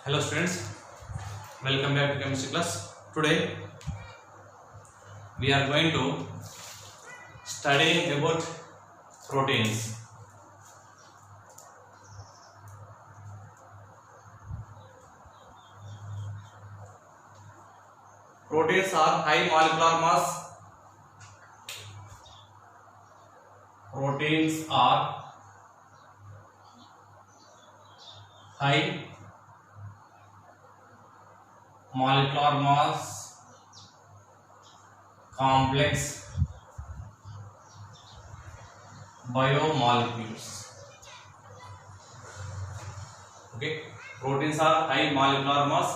Hello students, welcome back to chemistry class. Today we are going to study about proteins. Proteins are high molecular mass. Proteins are high molecular mass complex biomolecules. Okay, proteins are high molecular mass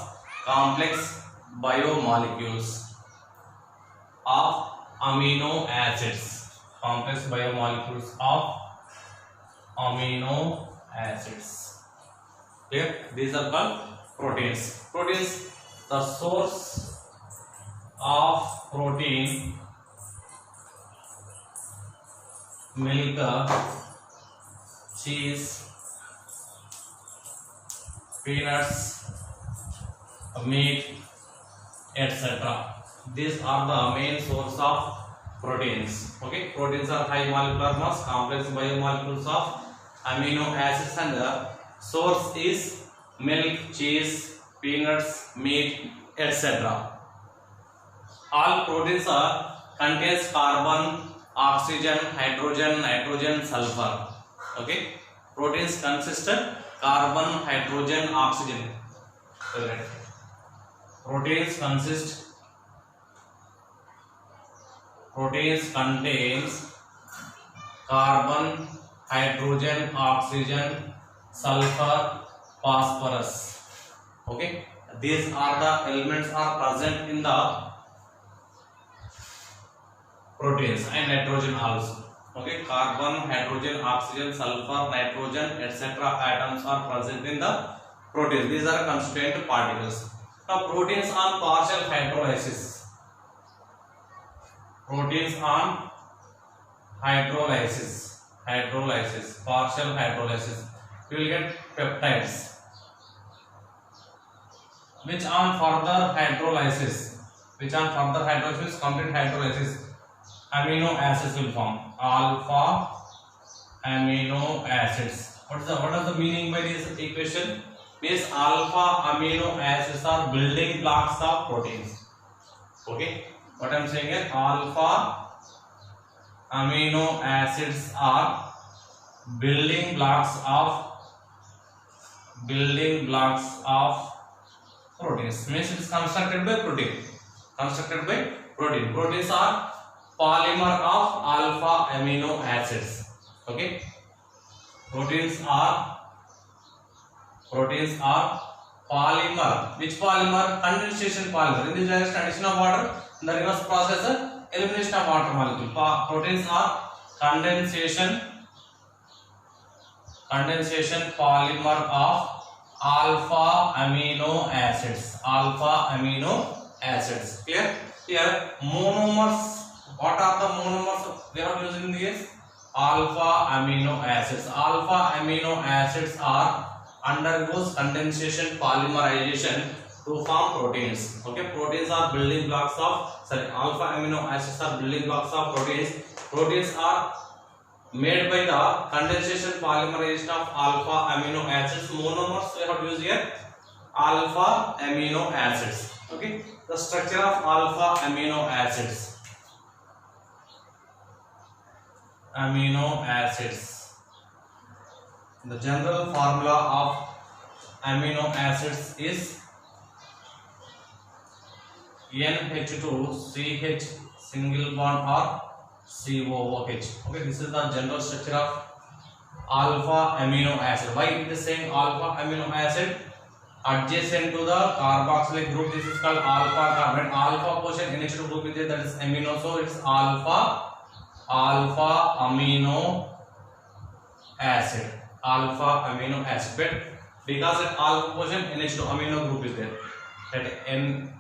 complex biomolecules of amino acids. Complex biomolecules of amino acids. Clear? These are called proteins. Proteins. The source of protein: milk, cheese, peanuts, meat, etc. These are the main source of proteins. Okay, proteins are high molecular mass complex biomolecules of amino acids, and the source is milk, cheese, peanuts, meat, etc. All proteins contains carbon, oxygen, hydrogen, sulfur. Okay, proteins consist of carbon, hydrogen, oxygen. Proteins contains carbon, hydrogen, oxygen, sulfur, phosphorus. Okay, these are the elements are present in the proteins, and nitrogen also. Okay, carbon, hydrogen, oxygen, sulfur, nitrogen, etc. atoms are present in the proteins. These are constituent particles. Now, proteins on partial hydrolysis. Proteins on partial hydrolysis. You will get peptides, which on further hydrolysis, complete hydrolysis, amino acids will form. Alpha amino acids. What is the meaning by this equation? Means alpha amino acids are building blocks of proteins. Okay, what I am saying is alpha amino acids are building blocks of proteins. Means it is constructed by protein. Proteins are polymer of alpha amino acids. Okay, proteins are polymer. Which polymer? Condensation polymer. In this direction, addition of water. In the reverse process, elimination of water molecule. Proteins are condensation polymer of alpha amino acids. Clear? Here monomers. What are the monomers we are using? These alpha amino acids. Alpha amino acids are undergoes condensation polymerization to form proteins. Okay, proteins are building blocks of alpha amino acids are building blocks of proteins. Proteins are made by the condensation polymerization of alpha amino acids. Monomers we have used here alpha amino acids. Okay, the structure of alpha amino acids. The general formula of amino acids is NH2CH single bond or COOH. Okay, this is the general structure of alpha amino acid. Why it is saying alpha amino acid? Adjacent to the carboxylic group, this is called alpha carbon. Alpha portion NH2 group is there, that is amino, so it's alpha amino acid. But because that alpha portion NH2 amino group is there, that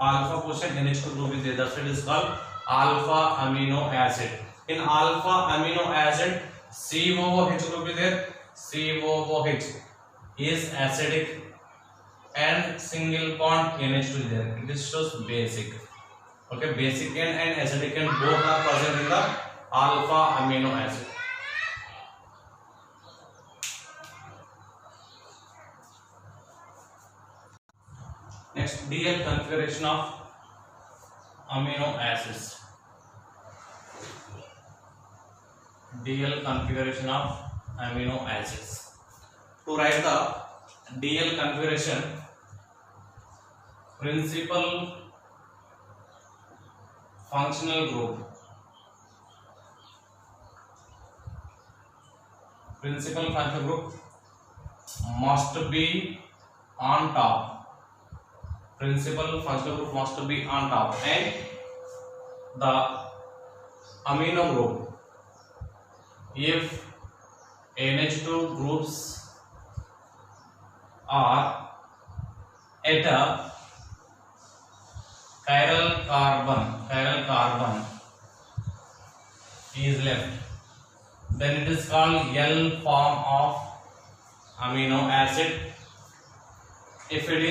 alpha portion NH2 group is there, that's why it is called alpha amino acid. In alpha amino acid, COOH group is there. COOH is acidic and single bond NH2 is there. This shows basic. Okay, basic end and acidic end both are present in the alpha amino acid. Next, DL configuration of amino acids. DL configuration of amino acids. To write the DL configuration, principal functional group. Principal functional group must be on top. Principal functional group must be on top, and the amino group, if NH2 groups are at a chiral carbon is left, then it is called L form of amino acid. If it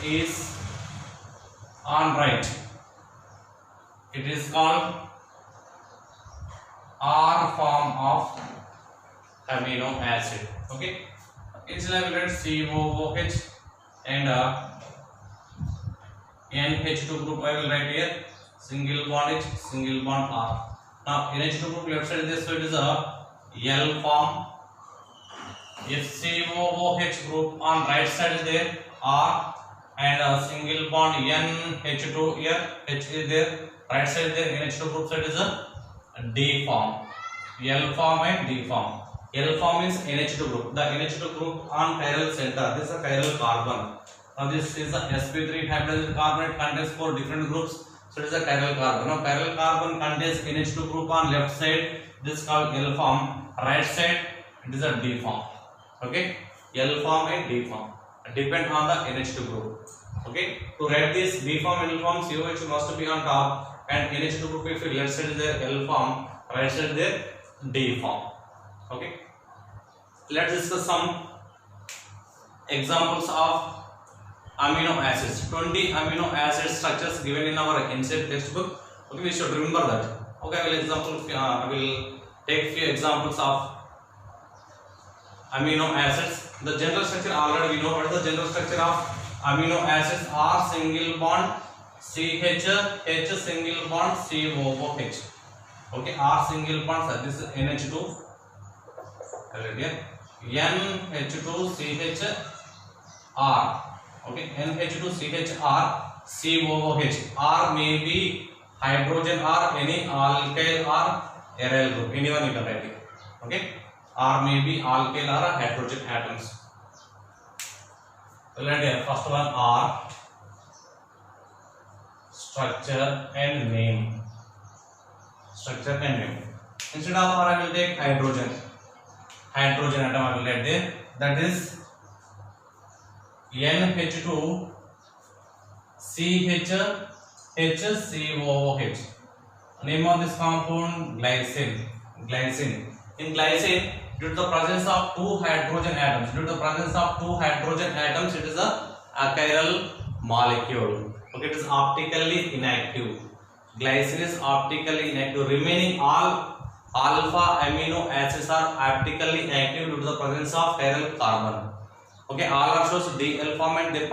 is on right, it is called R form of amino acid. Okay, it's like COOH and NH2 group. I will write here single bond H, single bond R. Now NH2 group left side is this, so it is a L form. If COOH group on right side is there, R, and a single bond NH2 here, H is there, right side there, NH2 group side is a D form. L form and D form. L form is NH2 group. The NH2 group on chiral center. This is a chiral carbon. Now this is a sp3 hydrogen carbonate, contains 4 different groups. So it is a chiral carbon. Now chiral carbon contains NH2 group on left side. This is called L form. Right side it is a D form. Okay, L form and D form depend on the NH2 group. Okay, to write this D form, L form, COH must be on top, and NH2 group if left side is there L form, right side there D form. Okay, let's discuss some examples of amino acids. 20 amino acid structures given in our NCERT textbook. Okay, we should remember that. Okay, I will take few examples of amino acids. The general structure already we know. What is the general structure of amino acids? R single bond CH, H single bond COOH. Okay, R single bond, so this is NH2. NH2CH R. Okay, NH2CH R COOH. R may be hydrogen or any alkyl or aryl group. Anyone you can write it. Okay, R may be alkyl or hydrogen atoms. So let us first one R, structure and name. Structure and name. Instead of R, I will take hydrogen. Hydrogen atom I will write there. That is NH2 CH HCOOH. Name of this compound glycine. Glycine. In glycine, due to the presence of two hydrogen atoms, it is a achiral molecule. Okay, it is optically inactive. Glycine is optically inactive. Remaining all alpha amino acids are optically active due to the presence of chiral carbon. Okay, all are shows DL form and they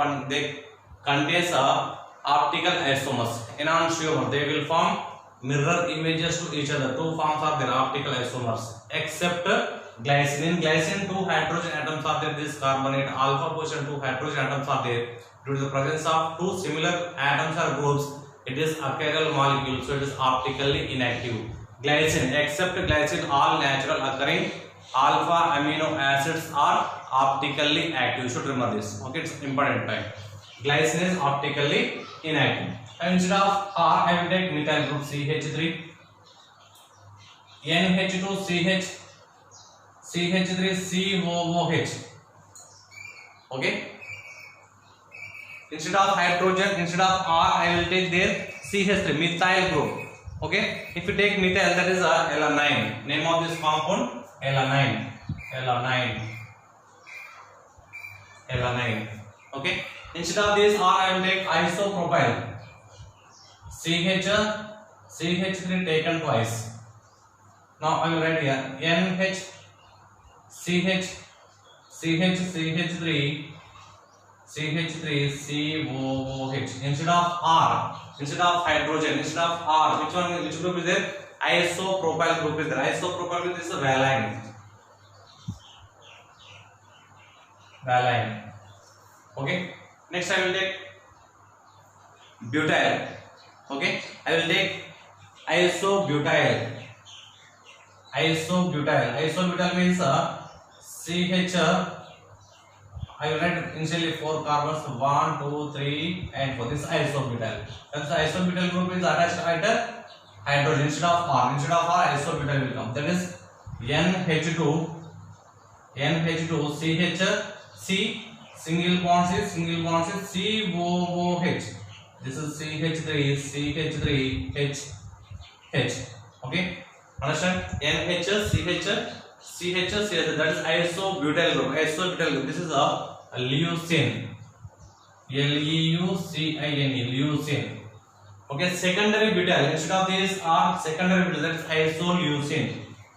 contains optical isomers. Enantiomer, they will form mirror images to each other. Two forms are there, optical isomers, except glycine. In glycine, two hydrogen atoms are there. This carbonate alpha position, two hydrogen atoms are there. Due to the presence of two similar atoms or groups, it is a chiral molecule, so it is optically inactive. Glycine, except glycine, all natural occurring alpha amino acids are optically active. You should remember this. Okay, it's important point. Glycine is optically inactive. And instead of R, I will take methyl group CH3, NH2CH, CH3COOH. Okay. Instead of hydrogen, instead of R, I will take there CH3, methyl group. Okay. If you take methyl, that is alanine. Name of this compound alanine. Alanine. alanine. Okay. Instead of this R, I will take isopropyl. CH3 taken twice. Now I will write here NH CH CH3 COOH. Instead of R, instead of hydrogen, instead of R, which group is there? Isopropyl group is there. Isopropyl group is valine. Okay. Next I will take butyl. Okay. I will take isobutyl. Isobutyl means CH. I will write initially 4 carbons, 1, 2, 3, and 4. This is isobutyl. That's the isobutyl group is attached at hydrogen. Instead of R, isobutyl will come. That is NH2 CH C single bonds is COOH. This is CH3 H. Okay, understand? NH CH that is isobutyl group. This is a leucine. Leucine. Okay, secondary butyl. Instead of this R, secondary butyl, that is isoleucine.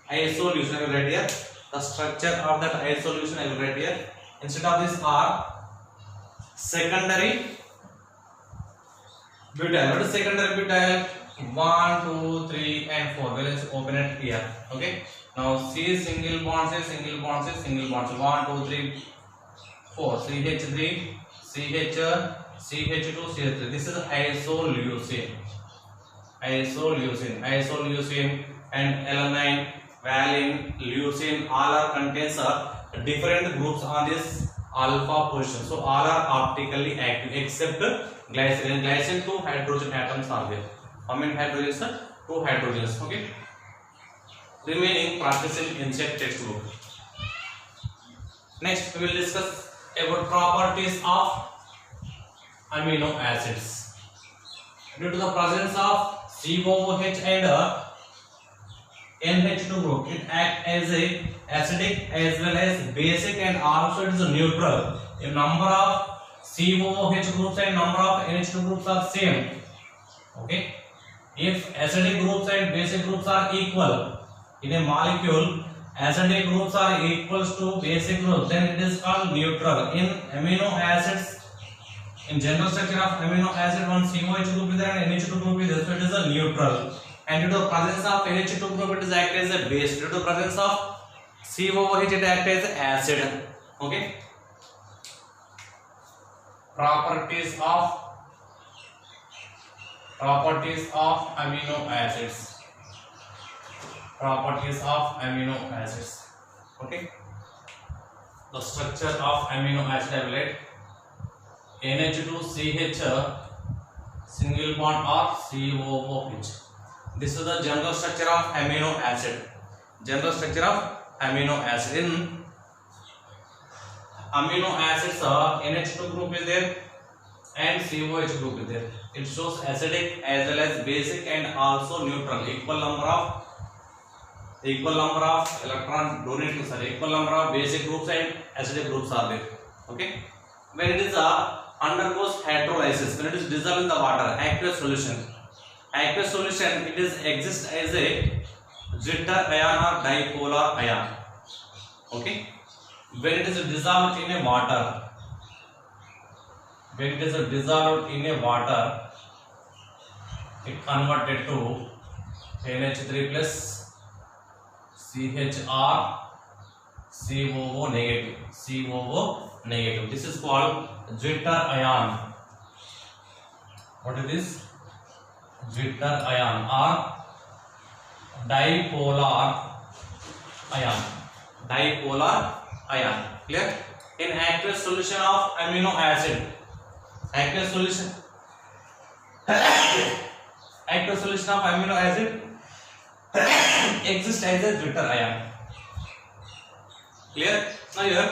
I will write here. The structure of that isoleucine I will write here. Instead of this R, secondary butyl. What is secondary butyl? 1, 2, 3, and 4. Well, let's open it here. Okay. Now C single bonds. 1, 2, 3, 4. CH3, CH2, CH3. This is isoleucine. And alanine, valine, leucine, all are contains different groups on this alpha position. So all are optically active except glycine. Glycine 2 hydrogen atoms are there. How many hydrogens? 2 hydrogens. Okay. Remaining practicing insect textbook. Next we will discuss about properties of amino acids. Due to the presence of COOH and NH2 group, it acts as a acidic as well as basic, and also it is a neutral. A number of COOH groups and number of NH2 groups are same. Okay. If acidic groups and basic groups are equal in a molecule, acidic groups are equals to basic groups, then it is called neutral. In amino acids, in general structure of amino acid, one COH group is there and NH2 group is there, so it is a neutral. And due to the presence of NH2 group, it is act as a base. Due to the presence of COOH, it act as acid. Okay. Properties of amino acids. Okay. The structure of amino acid I will write NH2CH single bond or COOH. This is the general structure of amino acid. In amino acids, NH2 group is there and COH group is there. It shows acidic as well as basic and also neutral. Equal number of electron donating, equal number of basic groups and acidic groups are there. Okay. When it is undergoes hydrolysis, when it is dissolved in the water, aqueous solution, it is exists as a zwitter ion or dipolar ion. Okay. When it is dissolved in a water, it converted to NH3 plus CHR COO negative. This is called zwitter ion. What is this? Zwitter ion or dipolar ion. Clear? In aqueous solution of amino acid, aqueous solution of amino acid exists as a zwitter ion. Clear? Now here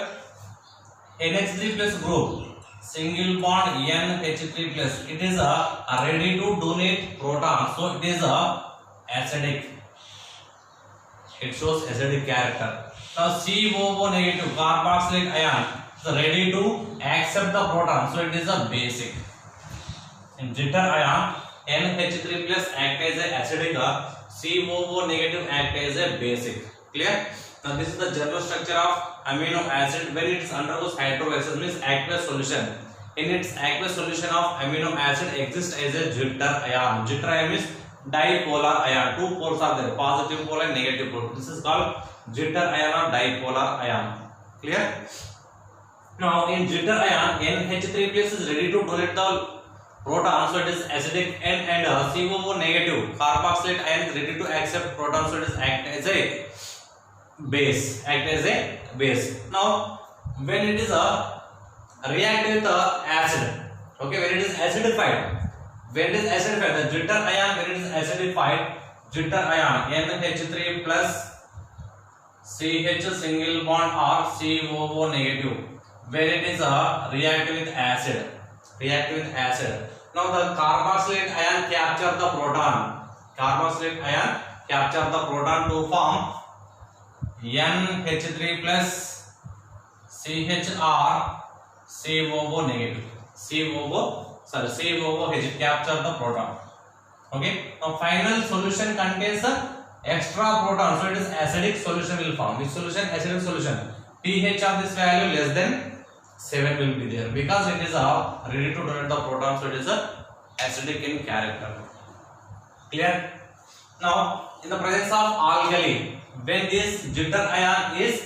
NH3 plus group, single bond NH3 plus, it is ready to donate proton, so it is acidic. It shows acidic character. Now COO negative, carboxylic ion, ready to accept the proton, so it is a basic. In jitter ion, NH3 plus act as a acidic, COO negative act as a basic. Clear? Now this is the general structure of amino acid. When it undergoes hydrolysis, means aqueous solution. In its aqueous solution of amino acid exists as a jitter ion. Jitter ion means dipolar ion. Two poles are there, positive pole and negative pole. This is called jitter ion or dipolar ion. Clear? Now in jitter ion, NH3 plus is ready to donate the proton, so it is acidic, and COO negative carboxylate ion is ready to accept proton, so it is act as a base. Now when it is react with acid, okay, when it is acidified, the jitter ion, when it is acidified, jitter ion NH3 plus CH single bond or COO negative, when it is react with acid. Now the carboxylate ion capture the proton. To form NH3 plus CHR COO negative. COOH capture the proton. Okay. Now final solution contains extra proton, so it is acidic solution will form. Which solution? Acidic solution. pH of this value less than 7 will be there, because it is ready to donate the proton, so it is acidic in character. Clear? Now in the presence of alkali, when this jitter ion is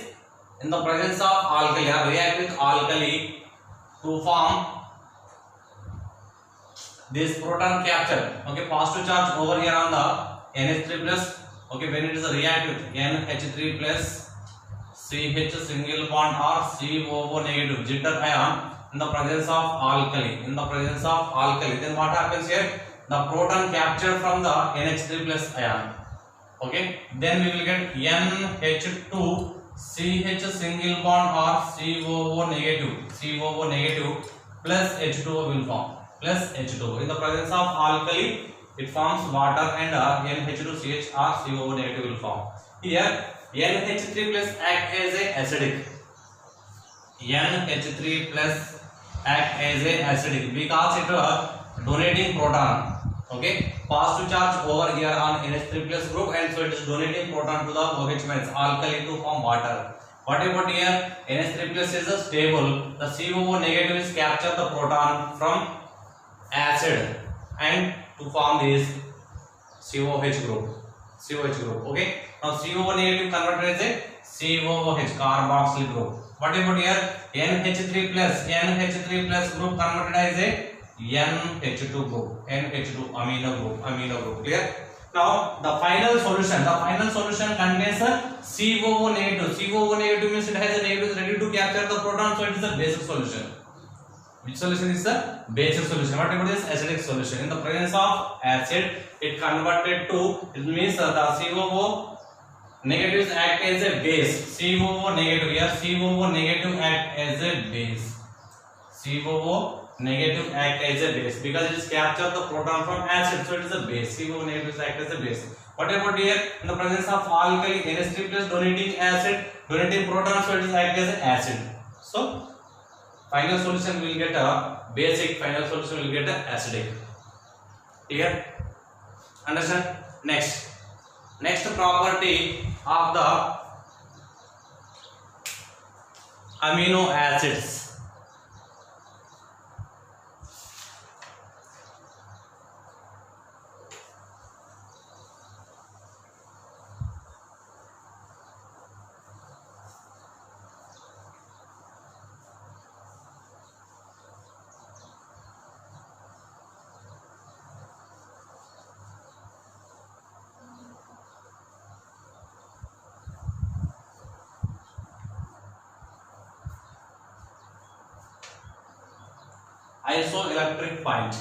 in the presence of alkali or react with alkali to form this proton capture, okay, positive charge over here on the NH3 plus, okay, when it is react with NH3 plus CH single bond or COO negative jitter ion in the presence of alkali, then what happens here? The proton captured from the NH3 plus ion, okay, then we will get NH2 CH single bond or COO negative plus H2O will form, in the presence of alkali it forms water, and NH2CH or COO negative will form. Here NH3 plus act as a acidic. Because it donating proton. Okay, positive charge over here on NH3 plus group, and so it is donating proton to the OH minus alkali to form water. What about here? NH3 plus is stable. The COO negative is capture the proton from acid and to form this COH group. Okay. Now COO negative converted as a COOH carboxyl group. What about here? NH3 plus group converted as a NH2 group. NH2 amino group. Clear? Now the final solution contains a COO negative. COO negative means it has a negative ready to capture the proton, so it is a basic solution. Which solution is the basic solution? What about this acidic solution? In the presence of acid, it converted to, it means the COO negatives act as a base. COO negative here, COO negative act as a base. Because it is captured the proton from acid, so it is a base. COO negatives act as a base. What about here? In the presence of alkali, NH3 plus donating proton, so it is act as an acid. So final solution will get a basic, final solution will get a acidic. Clear? Understand? Next property of the amino acids. Isoelectric point.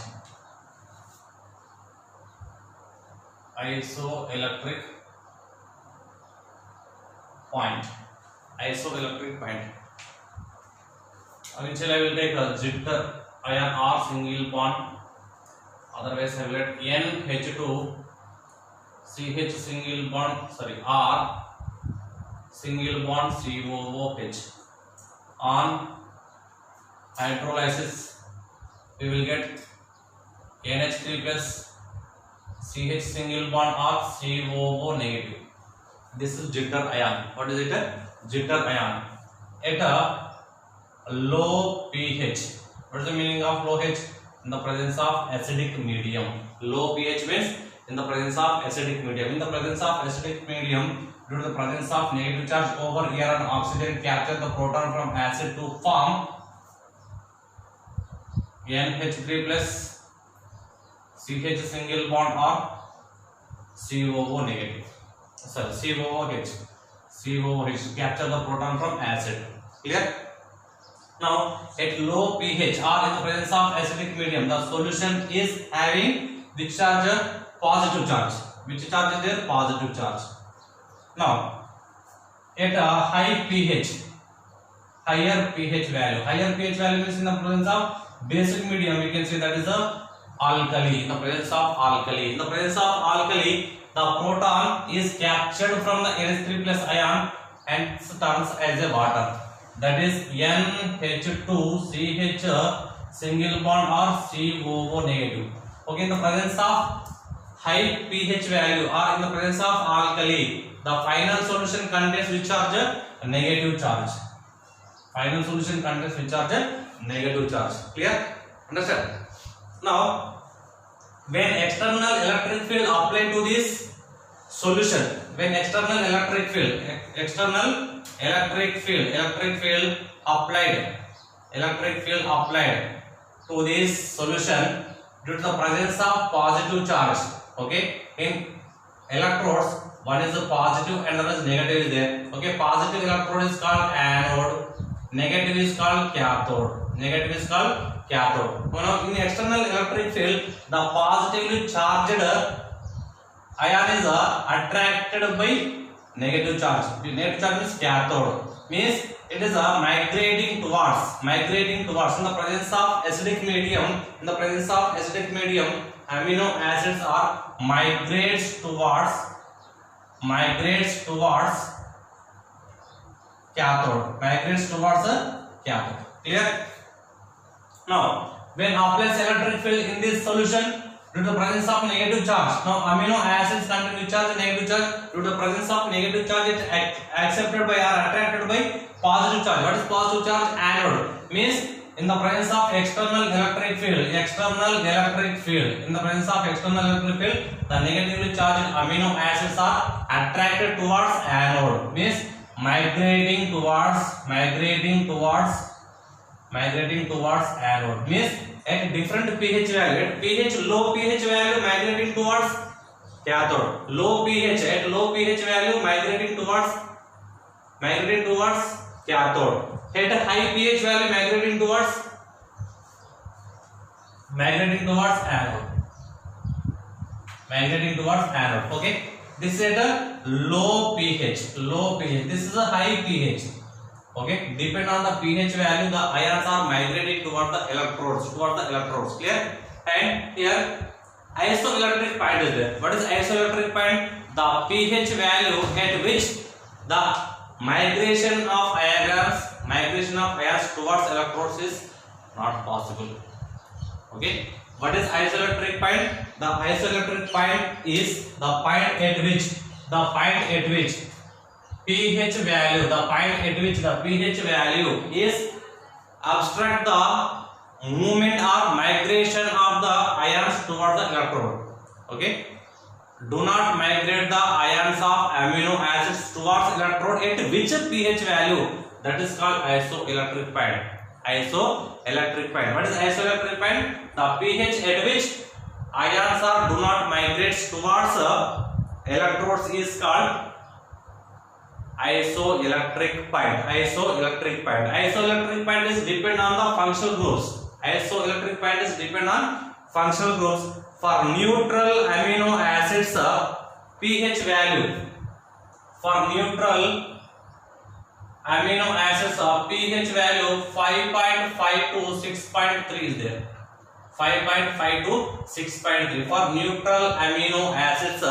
Initially I will take a jitter ion R single bond, otherwise I will let NH2 CH single bond, R single bond COOH on hydrolysis, we will get NH3 plus CH single bond or COO negative. This is jitter ion. What is it? Jitter ion. At a low pH. What is the meaning of low pH? In the presence of acidic medium. Low pH means in the presence of acidic medium. In the presence of acidic medium, due to the presence of negative charge over here and oxygen capture the proton from acid to form NH3 plus CH single bond or COO negative. Sorry, COOH. COOH capture the proton from acid. Clear? Now, at low pH or in the presence of acidic medium, the solution is having which charge? Positive charge. Which charge is there? Positive charge. Now, at a high pH, higher pH value. Higher pH value means in the presence of basic medium, we can say that is a alkali. In the presence of alkali. In the presence of alkali, the proton is captured from the NH3 plus ion and turns as a water. That is NH2CH single bond or COO negative. Okay, in the presence of high pH value or in the presence of alkali, the final solution contains which charge? Negative charge. Final solution contains which charge? Negative charge. Clear? Understand? Now, when external electric field applied to this solution, when external electric field applied to this solution due to the presence of positive charge, okay, in electrodes, one is the positive and another is negative is there. Okay, positive electrode is called anode, negative is called cathode. Negative is called cathode. Now, in the external electric field, the positively charged ion is attracted by negative charge. The negative charge is cathode. Means it is migrating towards. In the presence of acidic medium. In the presence of acidic medium, amino acids are migrates towards cathode. Migrates towards cathode. Clear? Now, when applies electric field in this solution due to the presence of negative charge. Now, amino acids contain which charge? Negative charge. Due to the presence of negative charge, it accepted by or attracted by positive charge. What is positive charge? Anode. Means in the presence of external electric field. In the presence of external electric field, the negatively charged amino acids are attracted towards anode. Means migrating towards anode. Means at different pH value, at low pH value migrating towards cathode. At low pH value migrating towards cathode. At high pH value migrating towards anode. Okay, this is at a low pH. This is a high pH. Okay, depend on the pH value, the ions are migrating towards the electrodes. Clear? And here isoelectric point is there. What is isoelectric point? The pH value at which the migration of ions towards electrodes is not possible. Okay, what is isoelectric point? The isoelectric point is the point at which pH value, is obstruct the movement or migration of the ions towards the electrode. Okay, do not migrate the ions of amino acids towards electrode at which pH value? That is called isoelectric point. What is isoelectric point? The pH at which ions do not migrate towards electrodes is called isoelectric point. Isoelectric point is depend on the functional groups. For neutral amino acids, pH value. pH value 5.5 to 6.3 is there. 5.5 to 6.3. For neutral amino acids,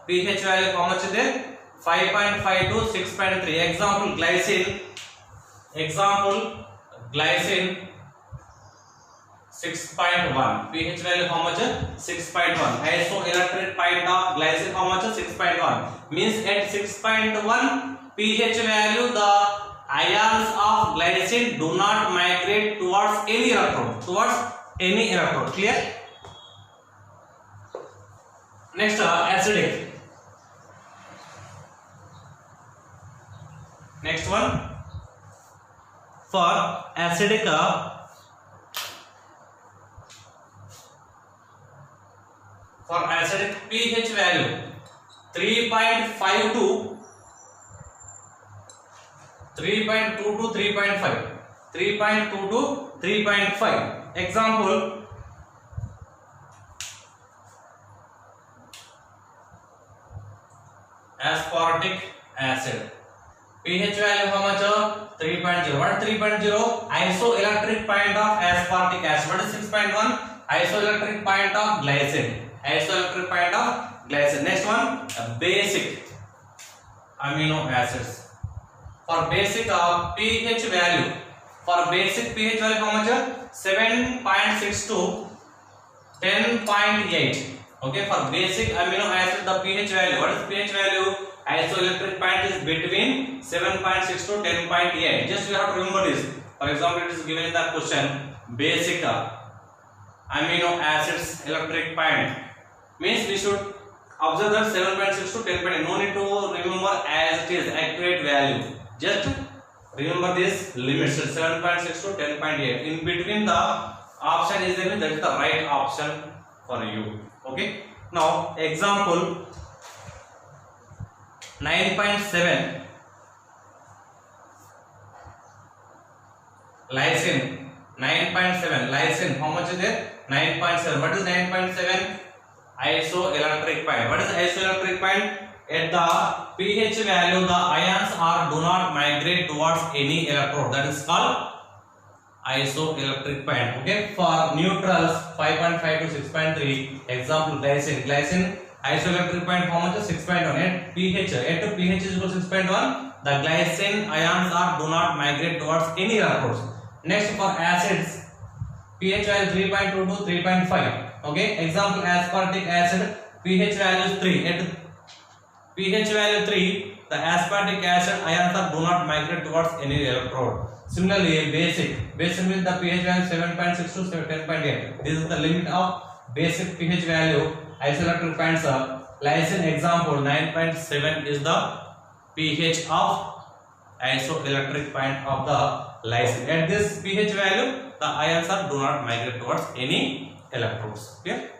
pH value how much is there? 5.5 to 6.3. Example glycine 6.1. pH value how much? 6.1. Isoelectric point of glycine how much? 6.1. Means at 6.1 pH value the ions of glycine do not migrate towards any electrode. Clear? Next acidic. Next one, for acidic pH value 3.5 to 3.2 to 3.5. 3.2 to 3.5. Example, aspartic acid. pH value how much? 3.0. What is 3.0? Isoelectric point of aspartic acid. What is 6.1? Isoelectric point of glycine. Next one, basic amino acids. For basic pH value. For basic pH value how much? 7.6 to 10.8. Okay, for basic amino acid the pH value. What is pH value? Isoelectric point is between 7.6 to 10.8. Just you have to remember this. For example, it is given in the question, basic amino acids electric point. Means we should observe that 7.6 to 10.8. No need to remember as it is accurate value. Just remember this limits 7.6 to 10.8. In between the option is there, that is the right option for you. Okay. Now example 9.7 lysine. 9.7 lysine. How much is it? 9.7. What is 9.7? Isoelectric point. What is isoelectric point? At the pH value, the ions do not migrate towards any electrode. That is called isoelectric point. Okay. For neutrals 5.5 to 6.3. Example glycine. Glycine isoelectric point how much? 6.1. At pH is equal to 6.1. The glycine ions do not migrate towards any electrodes. Next for acids, pH value 3.2 to 3.5. Okay. Example aspartic acid, pH value is 3. At pH value 3, the aspartic acid ions do not migrate towards any electrode. Similarly, basic means the pH value 7.6 to 10.8. This is the limit of basic pH value. Isoelectric points lysine example 9.7 is the pH of isoelectric point of the lysine. At this pH value, the ions do not migrate towards any electrodes. Okay.